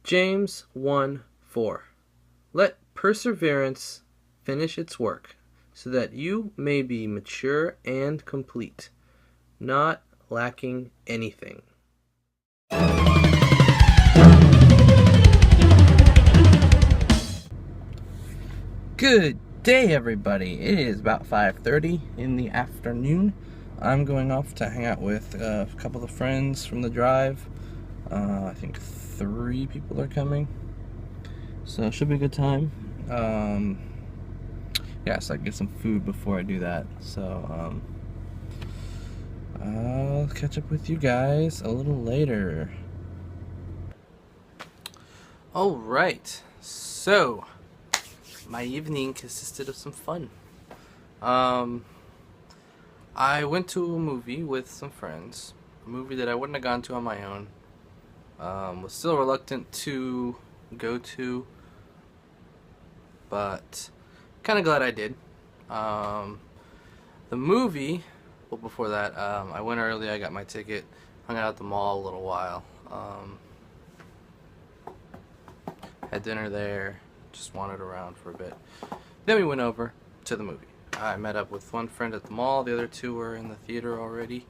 James 1:4. Let perseverance finish its work, so that you may be mature and complete, not lacking anything. Good day, everybody. It is about 5:30 in the afternoon. I'm going off to hang out with a couple of friends from the drive. I think 3 people are coming, so it should be a good time. Yeah, so I can get some food before I do that. So I'll catch up with you guys a little later. Alright, so my evening consisted of some fun. I went to a movie with some friends, a movie that I wouldn't have gone to on my own. Was still reluctant to go to, but kind of glad I did. The movie, well, before that, I went early, I got my ticket, hung out at the mall a little while. Had dinner there, just wandered around for a bit. Then we went over to the movie. I met up with one friend at the mall, the other 2 were in the theater already,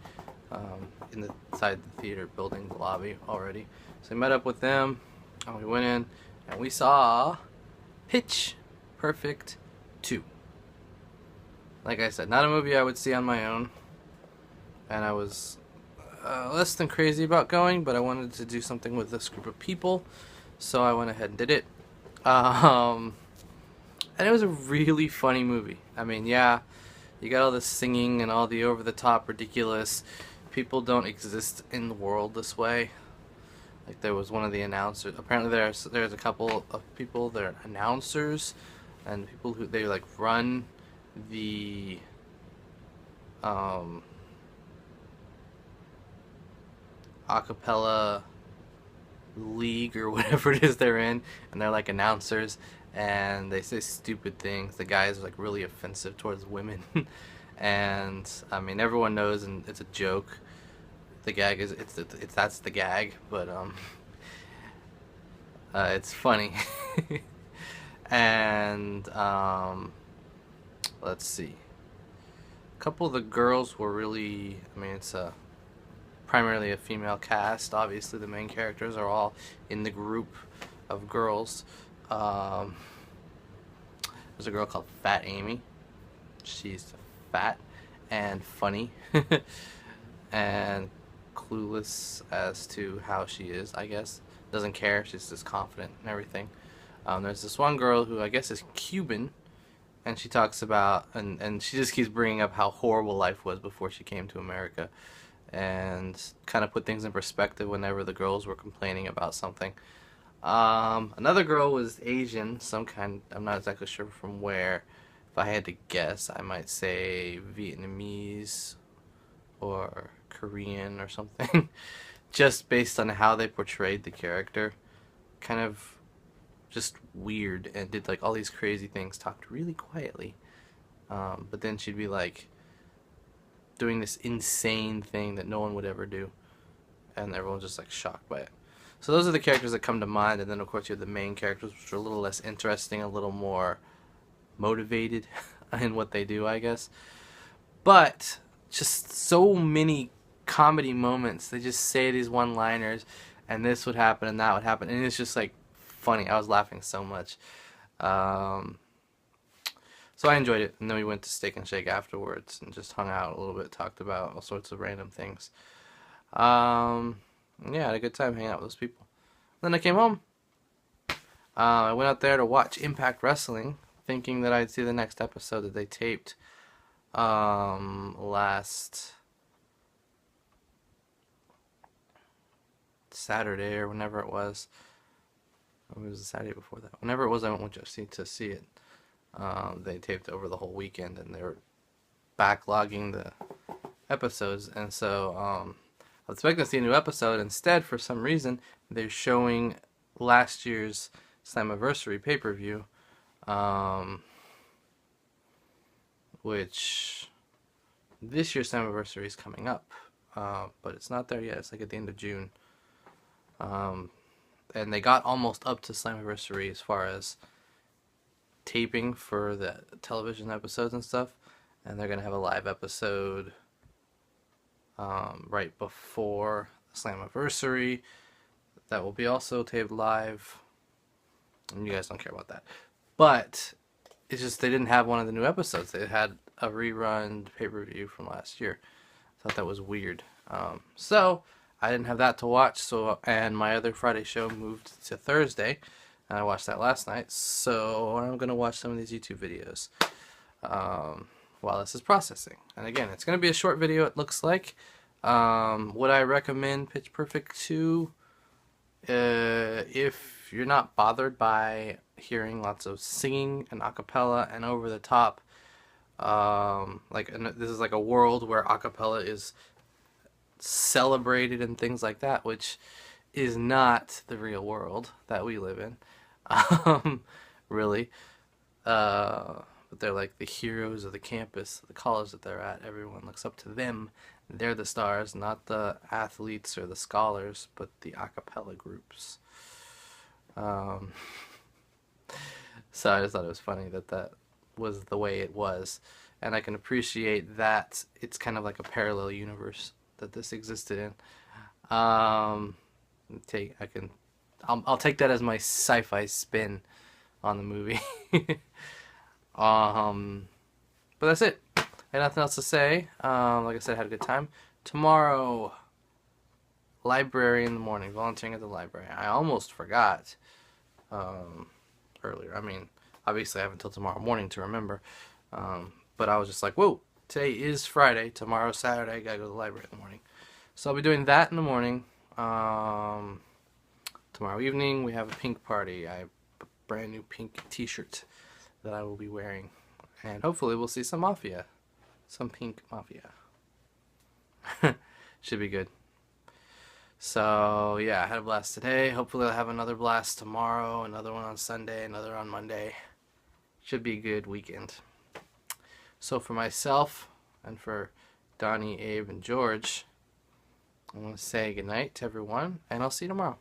inside the theater building, the lobby already. So we met up with them, and we went in, and we saw Pitch Perfect 2. Like I said, not a movie I would see on my own, and I was less than crazy about going, but I wanted to do something with this group of people, so I went ahead and did it. And it was a really funny movie. I mean, yeah, you got all this singing and all the over-the-top ridiculous. People don't exist in the world this way. Like, there was one of the announcers. Apparently, there's a couple of people that are announcers, and people who they like run the acapella league or whatever it is they're in, and they're like announcers, and they say stupid things. The guys are like really offensive towards women. And I mean, everyone knows, and it's a joke. The gag is it's that's the gag, but it's funny. And let's see, a couple of the girls were really, I mean, it's primarily a female cast. Obviously, the main characters are all in the group of girls. There's a girl called Fat Amy. She's fat and funny and clueless as to how she is, I guess. Doesn't care. She's just confident and everything. There's this one girl who I guess is Cuban, and she talks about, and she just keeps bringing up how horrible life was before she came to America, and kind of put things in perspective whenever the girls were complaining about something. Another girl was Asian, some kind, I'm not exactly sure from where. If I had to guess, I might say Vietnamese or Korean or something. Just based on how they portrayed the character. Kind of just weird, and did like all these crazy things, talked really quietly. But then she'd be like doing this insane thing that no one would ever do, and everyone's just like shocked by it. So those are the characters that come to mind, and then of course you have the main characters, which are a little less interesting, a little more motivated in what they do, I guess. But just so many comedy moments. They just say these one-liners, and this would happen and that would happen, and it's just like funny. I was laughing so much. So I enjoyed it, and then we went to Steak and Shake afterwards and just hung out a little bit, talked about all sorts of random things. Yeah, I had a good time hanging out with those people. Then I came home. I went out there to watch Impact Wrestling, thinking that I'd see the next episode that they taped last Saturday or whenever it was. Or it was the Saturday before that. Whenever it was, I went to see it. They taped over the whole weekend, and they were backlogging the episodes, and so I was expecting to see a new episode. Instead, for some reason, they're showing last year's Slammiversary pay-per-view, which this year's Slammiversary is coming up, but it's not there yet. It's like at the end of June. and they got almost up to Slammiversary as far as taping for the television episodes and stuff, and they're gonna have a live episode right before Slammiversary that will be also taped live. And you guys don't care about that, but it's just they didn't have one of the new episodes. They had a rerun pay-per-view from last year. I thought that was weird. So I didn't have that to watch. So, and my other Friday show moved to Thursday, and I watched that last night. So I'm gonna watch some of these YouTube videos while this is processing. And again, it's gonna be a short video. It looks like. Would I recommend Pitch Perfect 2? If you're not bothered by hearing lots of singing and acapella and over the top, this is like a world where acapella is celebrated and things like that, which is not the real world that we live in, really. But they're like the heroes of the campus, the college that they're at. Everyone looks up to them. They're the stars, not the athletes or the scholars, but the a cappella groups. So I just thought it was funny that that was the way it was. And I can appreciate that it's kind of like a parallel universe that this existed in. I'll take that as my sci-fi spin on the movie. But that's it. I had nothing else to say. Like I said, I had a good time. Tomorrow, library in the morning, volunteering at the library. I almost forgot earlier. I mean, obviously I have until tomorrow morning to remember. But I was just like, whoa, today is Friday. Tomorrow's Saturday. I gotta go to the library in the morning. So I'll be doing that in the morning. Tomorrow evening, we have a pink party. I have a brand new pink t-shirt that I will be wearing. And hopefully we'll see some Mafia. Some pink Mafia. Should be good. So, yeah, I had a blast today. Hopefully I'll have another blast tomorrow, another one on Sunday, another on Monday. Should be a good weekend. So for myself and for Donnie, Abe, and George, I want to say goodnight to everyone, and I'll see you tomorrow.